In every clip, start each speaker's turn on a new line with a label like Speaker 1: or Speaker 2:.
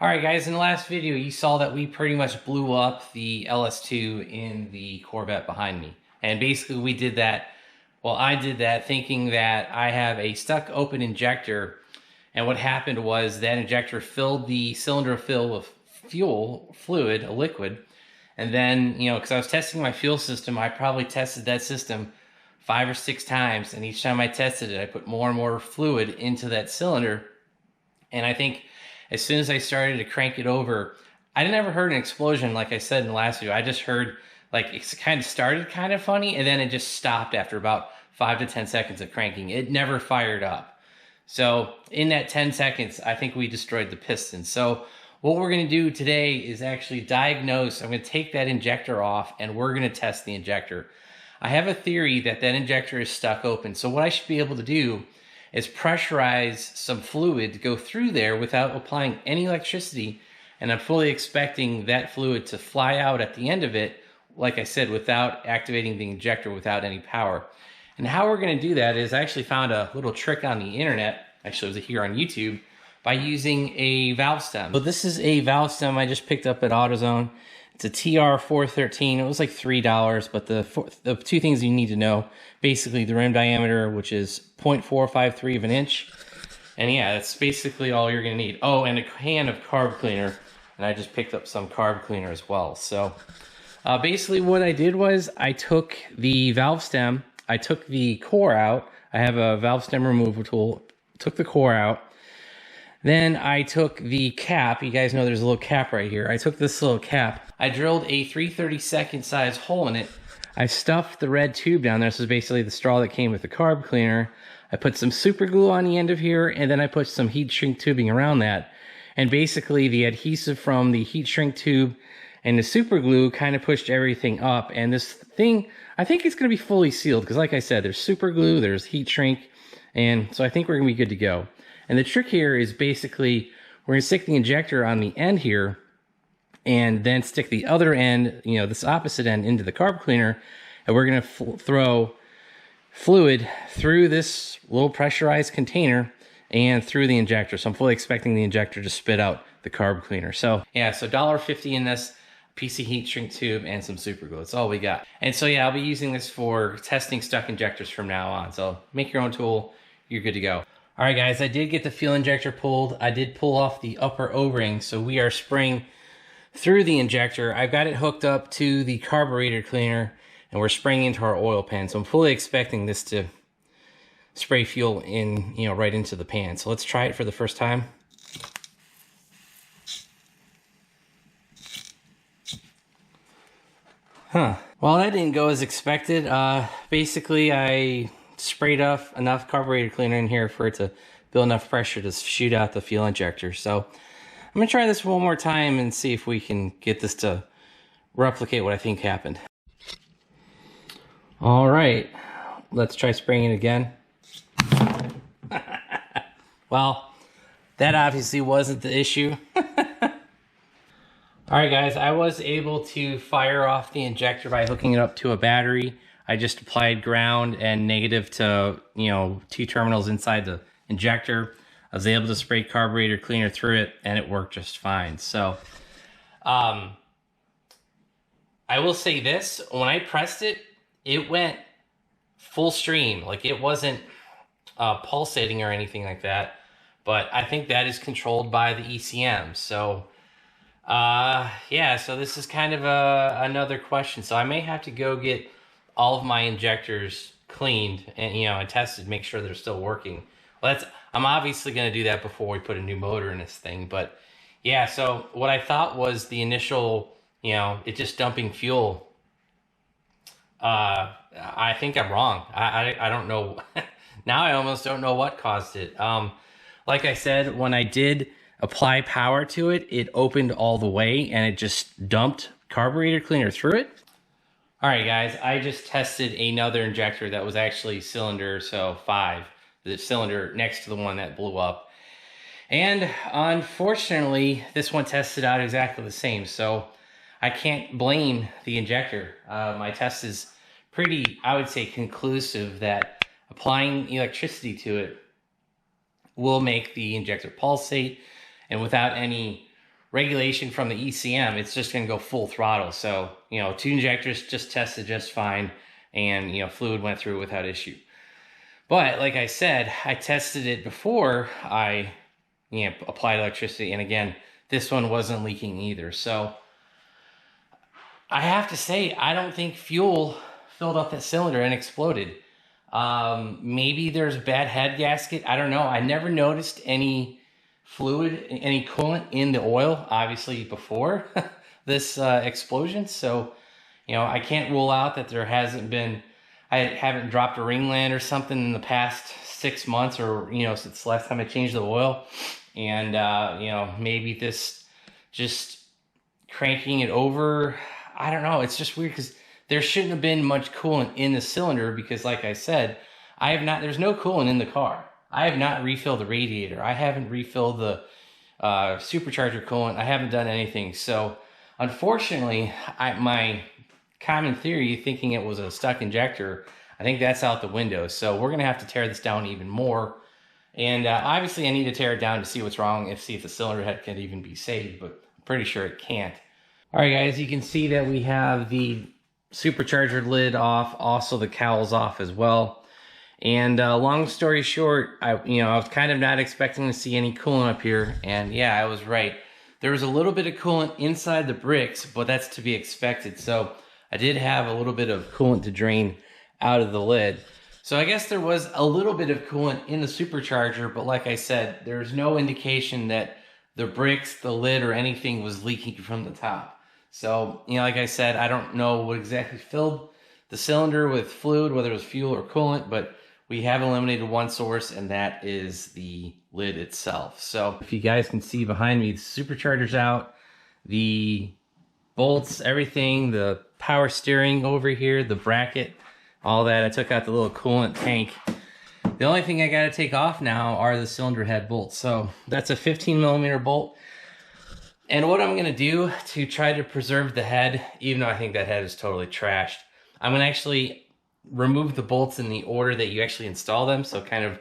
Speaker 1: Alright guys, in the last video you saw that we pretty much blew up the LS2 in the Corvette behind me. And basically we did that, well I did that thinking that I have a stuck open injector, and what happened was that injector filled the cylinder full with fuel, fluid, a liquid, and then, you know, because I was testing my fuel system, I probably tested that system 5 or 6 times, and each time I tested it I put more and more fluid into that cylinder, and I think as soon as I started to crank it over, I never heard an explosion like I said in the last video. I just heard, like, it kind of started kind of funny, and then it just stopped after about 5 to 10 seconds of cranking. It never fired up. So in that 10 seconds, I think we destroyed the piston. So what we're going to do today is actually diagnose. I'm going to take that injector off, and we're going to test the injector. I have a theory that that injector is stuck open. So what I should be able to do is pressurize some fluid to go through there without applying any electricity, and I'm fully expecting that fluid to fly out at the end of it, like I said, without activating the injector, without any power. And how we're going to do that is I actually found a little trick on the internet, actually it was here on YouTube, by using a valve stem. So this is a valve stem I just picked up at AutoZone. It's a TR413. It was like $3, but the two things you need to know, basically the rim diameter, which is 0.453 of an inch. And yeah, that's basically all you're gonna need. Oh, and a can of carb cleaner. And I just picked up some carb cleaner as well. So basically what I did was I took the valve stem, I took the core out. I have a valve stem removal tool, took the core out. Then I took the cap. You guys know there's a little cap right here. I took this little cap. I drilled a 3/32 size hole in it. I stuffed the red tube down there. This is basically the straw that came with the carb cleaner. I put some super glue on the end of here, and then I put some heat shrink tubing around that. And basically the adhesive from the heat shrink tube and the super glue kind of pushed everything up. And this thing, I think it's going to be fully sealed because, like I said, there's super glue, there's heat shrink, and so I think we're going to be good to go. And the trick here is basically we're going to stick the injector on the end here and then stick the other end, you know, this opposite end, into the carb cleaner, and we're going to throw fluid through this little pressurized container and through the injector. So I'm fully expecting the injector to spit out the carb cleaner. So yeah, so $1.50 in this, piece of heat shrink tube, and some super glue. That's all we got. And so yeah, I'll be using this for testing stuck injectors from now on. So make your own tool, you're good to go. All right, guys, I did get the fuel injector pulled. I did pull off the upper O-ring, so we are spraying through the injector. I've got it hooked up to the carburetor cleaner, and we're spraying into our oil pan. So I'm fully expecting this to spray fuel in, you know, right into the pan. So let's try it for the first time. Well, that didn't go as expected. Basically, I sprayed off enough carburetor cleaner in here for it to build enough pressure to shoot out the fuel injector. So I'm gonna try this one more time and see if we can get this to replicate what I think happened. All right, let's try spraying it again. Well, that obviously wasn't the issue. All right, guys, I was able to fire off the injector by hooking it up to a battery. I just applied ground and negative to, you know, 2 terminals inside the injector. I was able to spray carburetor cleaner through it, and it worked just fine. So, I will say this, when I pressed it, it went full stream. Like, it wasn't pulsating or anything like that, but I think that is controlled by the ECM. So, yeah, so this is kind of another question. So I may have to go get all of my injectors cleaned and, you know, and tested, make sure they're still working. Well, I'm obviously going to do that before we put a new motor in this thing. But yeah, so what I thought was the initial, you know, it just dumping fuel. I think I'm wrong. I don't know. Now I almost don't know what caused it. Like I said, when I did apply power to it, it opened all the way and it just dumped carburetor cleaner through it. All right, guys, I just tested another injector that was actually cylinder 5, the cylinder next to the one that blew up. And unfortunately, this one tested out exactly the same. So I can't blame the injector. My test is pretty, I would say, conclusive that applying electricity to it will make the injector pulsate, and without any regulation from the ECM, it's just going to go full throttle. So, you know, 2 injectors just tested just fine, and, you know, fluid went through without issue. But like I said, I tested it before I, you know, applied electricity, and again, this one wasn't leaking either. So I have to say, I don't think fuel filled up that cylinder and exploded. Maybe there's a bad head gasket. I don't know. I never noticed any fluid, any coolant in the oil, obviously, before this explosion. So, you know, I can't rule out that there hasn't been, I haven't dropped a ringland or something in the past 6 months, or, you know, since the last time I changed the oil. And, you know, maybe this just cranking it over, I don't know. It's just weird because there shouldn't have been much coolant in the cylinder because, like I said, there's no coolant in the car. I have not refilled the radiator. I haven't refilled the supercharger coolant. I haven't done anything. So, unfortunately, my common theory, thinking it was a stuck injector, I think that's out the window. So we're going to have to tear this down even more. And obviously I need to tear it down to see what's wrong and see if the cylinder head can even be saved, but I'm pretty sure it can't. All right, guys, you can see that we have the supercharger lid off, also the cowl's off as well. And long story short, I was kind of not expecting to see any coolant up here, and yeah, I was right. There was a little bit of coolant inside the bricks, but that's to be expected. So I did have a little bit of coolant to drain out of the lid. So I guess there was a little bit of coolant in the supercharger, but like I said, there's no indication that the bricks, the lid, or anything was leaking from the top. So, you know, like I said, I don't know what exactly filled the cylinder with fluid, whether it was fuel or coolant, but we have eliminated one source, and that is the lid itself. So if you guys can see behind me, the supercharger's out, the bolts, everything, the power steering over here, the bracket, all that. I took out the little coolant tank. The only thing I got to take off now are the cylinder head bolts. So that's a 15mm bolt. And what I'm going to do to try to preserve the head, even though I think that head is totally trashed, I'm going to actually remove the bolts in the order that you actually install them. So kind of,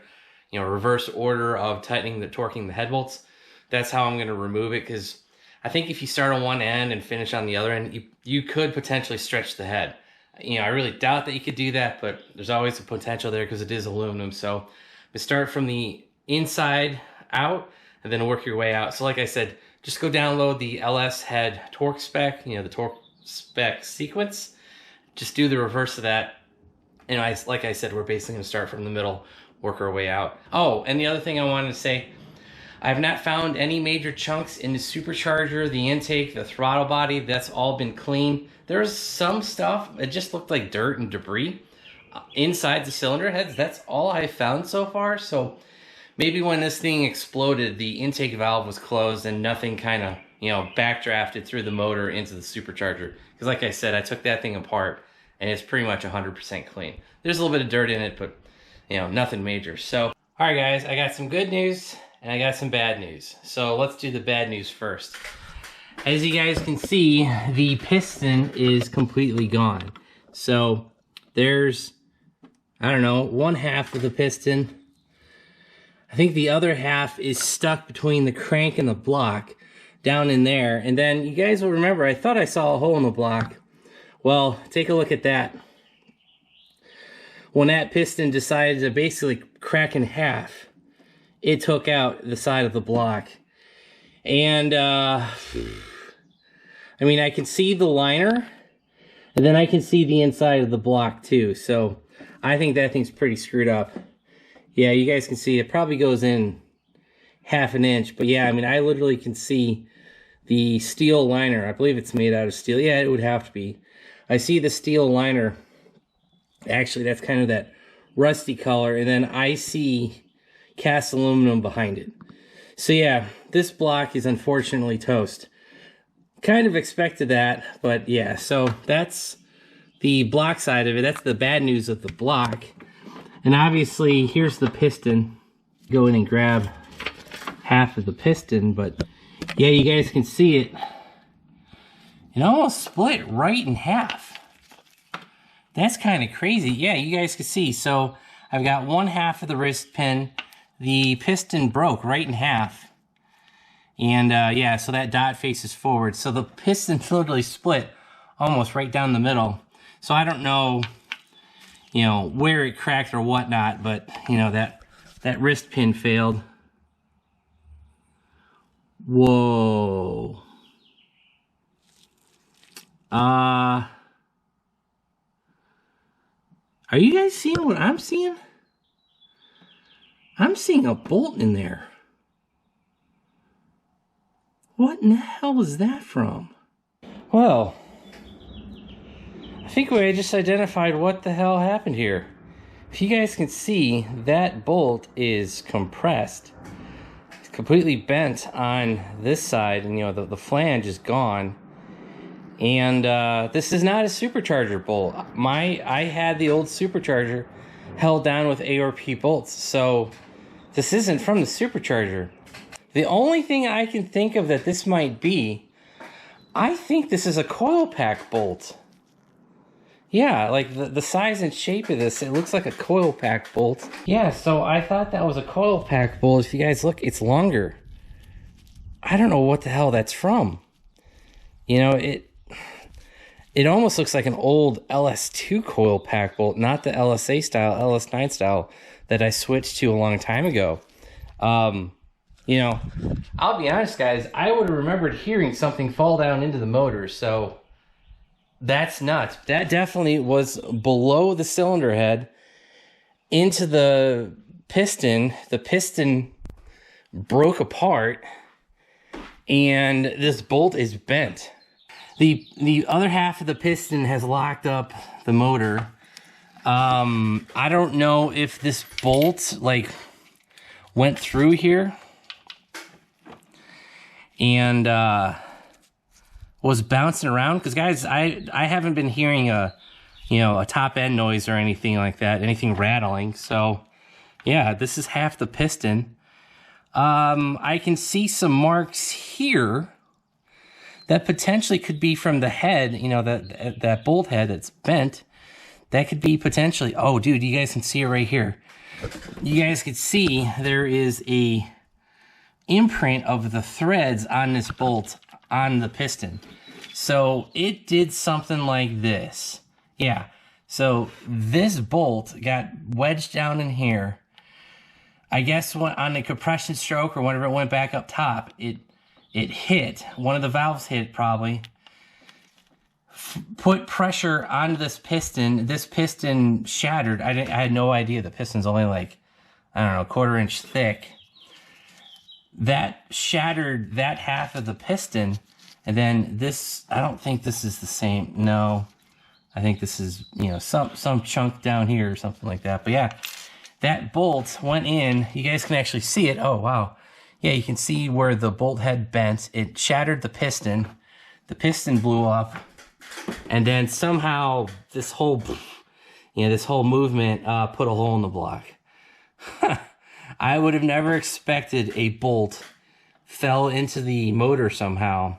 Speaker 1: you know, reverse order of tightening the torquing the head bolts. That's how I'm going to remove it, because I think if you start on one end and finish on the other end, you could potentially stretch the head. You know, I really doubt that you could do that, but there's always a potential there because it is aluminum. So you start from the inside out and then work your way out. So like I said, just go download the LS head torque spec, you know, the torque spec sequence. Just do the reverse of that. And like I said, we're basically going to start from the middle, work our way out. Oh, and the other thing I wanted to say, I have not found any major chunks in the supercharger, the intake, the throttle body. That's all been clean. There's some stuff, it just looked like dirt and debris inside the cylinder heads. That's all I've found so far. So maybe when this thing exploded, the intake valve was closed and nothing kind of, you know, backdrafted through the motor into the supercharger. Because like I said, I took that thing apart and it's pretty much 100% clean. There's a little bit of dirt in it, but, you know, nothing major. So, all right, guys, I got some good news and I got some bad news. So let's do the bad news first. As you guys can see, the piston is completely gone. So there's, I don't know, one half of the piston. I think the other half is stuck between the crank and the block down in there. And then you guys will remember, I thought I saw a hole in the block. Well, take a look at that. When that piston decided to basically crack in half, it took out the side of the block. And, I mean, I can see the liner, and then I can see the inside of the block too. So I think that thing's pretty screwed up. Yeah, you guys can see it probably goes in half an inch. But yeah, I mean, I literally can see the steel liner. I believe it's made out of steel. Yeah, it would have to be. I see the steel liner. Actually, that's kind of that rusty color. And then I see cast aluminum behind it. So yeah, this block is unfortunately toast. Kind of expected that, but yeah, so that's the block side of it. That's the bad news of the block. And obviously, here's the piston. Go in and grab half of the piston, but yeah, you guys can see it. It almost split right in half. That's kind of crazy. Yeah, you guys can see. So I've got one half of the wrist pin. The piston broke right in half. And yeah, so that dot faces forward. So the piston literally split almost right down the middle. So I don't know, you know, where it cracked or whatnot, but you know, that wrist pin failed. Whoa. Are you guys seeing what I'm seeing? I'm seeing a bolt in there. What in the hell is that from? Well, I think we just identified what the hell happened here. If you guys can see, that bolt is compressed. It's completely bent on this side, and you know, the flange is gone. And this is not a supercharger bolt. I had the old supercharger held down with ARP bolts, so this isn't from the supercharger. The only thing I can think of that this might be, I think this is a coil pack bolt. Yeah, like the size and shape of this, it looks like a coil pack bolt. Yeah, so I thought that was a coil pack bolt. If you guys look, it's longer. I don't know what the hell that's from. You know, it almost looks like an old LS2 coil pack bolt, not the LSA style, LS9 style that I switched to a long time ago. You know, I'll be honest, guys, I would have remembered hearing something fall down into the motor, so that's nuts. That definitely was below the cylinder head into the piston. The piston broke apart, and this bolt is bent. The other half of the piston has locked up the motor. I don't know if this bolt like went through here and was bouncing around, because guys, I haven't been hearing a top end noise or anything like that, anything rattling. So yeah, this is half the piston. I can see some marks here that potentially could be from the head, you know, that bolt head that's bent. That could be potentially, oh dude, you guys can see it right here. You guys can see there is a imprint of the threads on this bolt on the piston. So it did something like this. Yeah, so this bolt got wedged down in here. I guess on the compression stroke or whenever it went back up top, it hit, one of the valves hit probably, put pressure on this piston shattered. I had no idea the piston's only like, I don't know, a 1/4 inch thick. That shattered that half of the piston, and then this, I don't think this is the same, no. I think this is, you know, some chunk down here or something like that. But yeah, that bolt went in, you guys can actually see it, oh wow. Yeah, you can see where the bolt head bent. It shattered the piston blew up, and then somehow this whole movement put a hole in the block. I would have never expected a bolt fell into the motor somehow,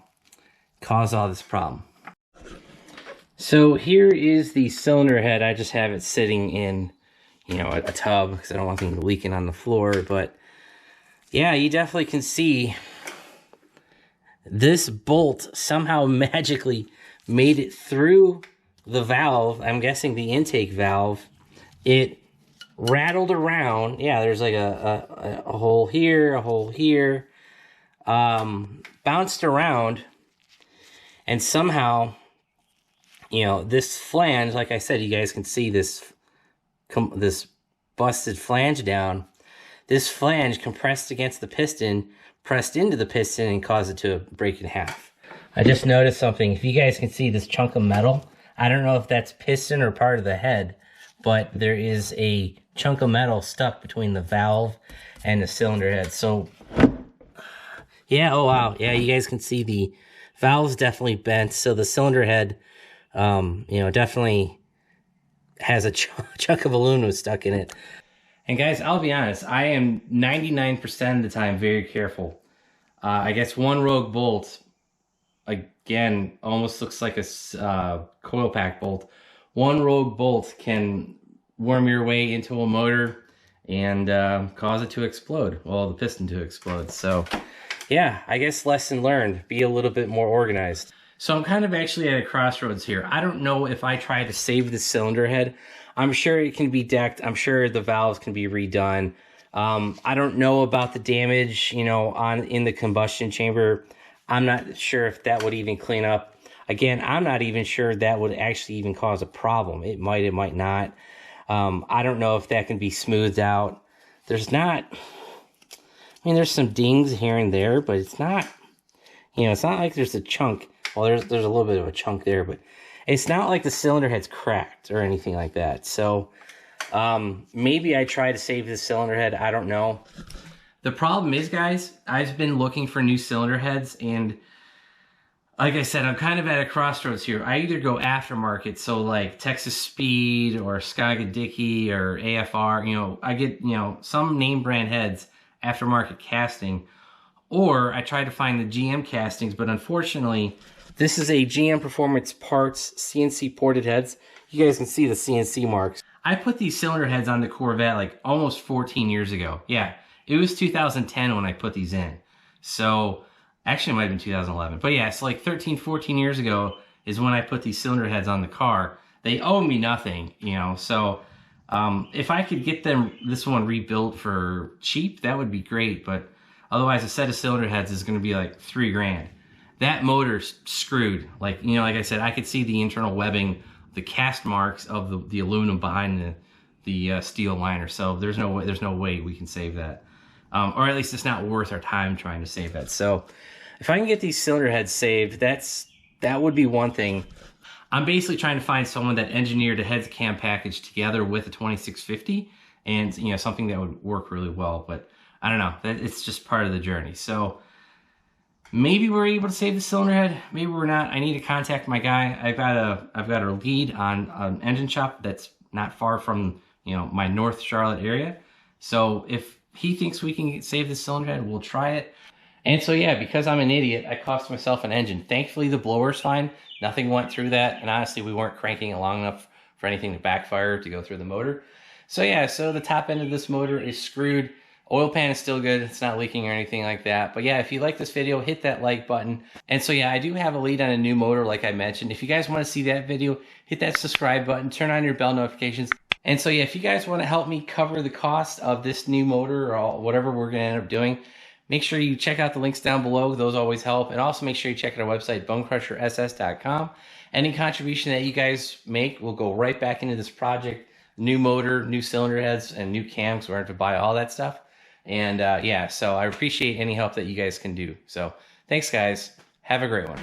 Speaker 1: caused all this problem. So here is the cylinder head. I just have it sitting in, you know, a tub because I don't want things leaking on the floor, but yeah, you definitely can see this bolt somehow magically made it through the valve. I'm guessing the intake valve. It rattled around. Yeah, there's like a hole here, a hole here. Bounced around, and somehow, you know, this flange, like I said, you guys can see this busted flange down. This flange compressed against the piston, pressed into the piston, and caused it to break in half. I just noticed something. If you guys can see this chunk of metal, I don't know if that's piston or part of the head, but there is a chunk of metal stuck between the valve and the cylinder head. So, yeah, oh wow. Yeah, you guys can see the valve's definitely bent. So the cylinder head, you know, definitely has a chunk of aluminum stuck in it. And guys, I'll be honest, I am 99% of the time very careful. I guess one rogue bolt, again, almost looks like a coil pack bolt. One rogue bolt can worm your way into a motor and cause it to explode. Well, the piston to explode. So, yeah, I guess lesson learned, be a little bit more organized. So I'm kind of actually at a crossroads here. I don't know if I try to save the cylinder head. I'm sure it can be decked. I'm sure the valves can be redone. I don't know about the damage, you know, in the combustion chamber. I'm not sure if that would even clean up. Again, I'm not even sure that would actually even cause a problem. It might not. I don't know if that can be smoothed out. There's not, I mean, there's some dings here and there, but it's not, you know, it's not like there's a chunk. Well, there's a little bit of a chunk there, but it's not like the cylinder head's cracked or anything like that. So maybe I try to save the cylinder head. I don't know. The problem is, guys, I've been looking for new cylinder heads, and like I said, I'm kind of at a crossroads here. I either go aftermarket, so like Texas Speed or Skaga Dickey or AFR, you know, I get, you know, some name brand heads, aftermarket casting, or I try to find the GM castings, but unfortunately, this is a GM Performance Parts CNC ported heads. You guys can see the CNC marks. I put these cylinder heads on the Corvette like almost 14 years ago. Yeah, it was 2010 when I put these in. So, actually it might have been 2011. But yeah, it's like 13, 14 years ago is when I put these cylinder heads on the car. They owe me nothing, you know. So, if I could get this one rebuilt for cheap, that would be great. But otherwise, a set of cylinder heads is going to be like $3 grand. That motor's screwed. Like, you know, like I said, I could see the internal webbing, the cast marks of the aluminum behind the steel liner. So there's no way we can save that. Or at least it's not worth our time trying to save that. So if I can get these cylinder heads saved, that would be one thing. I'm basically trying to find someone that engineered a heads cam package together with a 2650 and, you know, something that would work really well. But I don't know. It's just part of the journey. So maybe we're able to save the cylinder head. Maybe we're not. I need to contact my guy. I've got a lead on an engine shop that's not far from, you know, my North Charlotte area. So if he thinks we can save the cylinder head, we'll try it. And so yeah, because I'm an idiot, I cost myself an engine. Thankfully, the blower's fine. Nothing went through that, and honestly, we weren't cranking it long enough for anything to backfire to go through the motor. So yeah, so the top end of this motor is screwed. Oil pan is still good. It's not leaking or anything like that. But yeah, if you like this video, hit that like button. And so yeah, I do have a lead on a new motor, like I mentioned. If you guys want to see that video, hit that subscribe button, turn on your bell notifications. And so yeah, if you guys want to help me cover the cost of this new motor or whatever we're going to end up doing, make sure you check out the links down below. Those always help. And also make sure you check out our website, BonecrrusherSS.com. Any contribution that you guys make will go right back into this project. New motor, new cylinder heads, and new cams. We're going to buy all that stuff. And yeah, so I appreciate any help that you guys can do. So thanks, guys. Have a great one.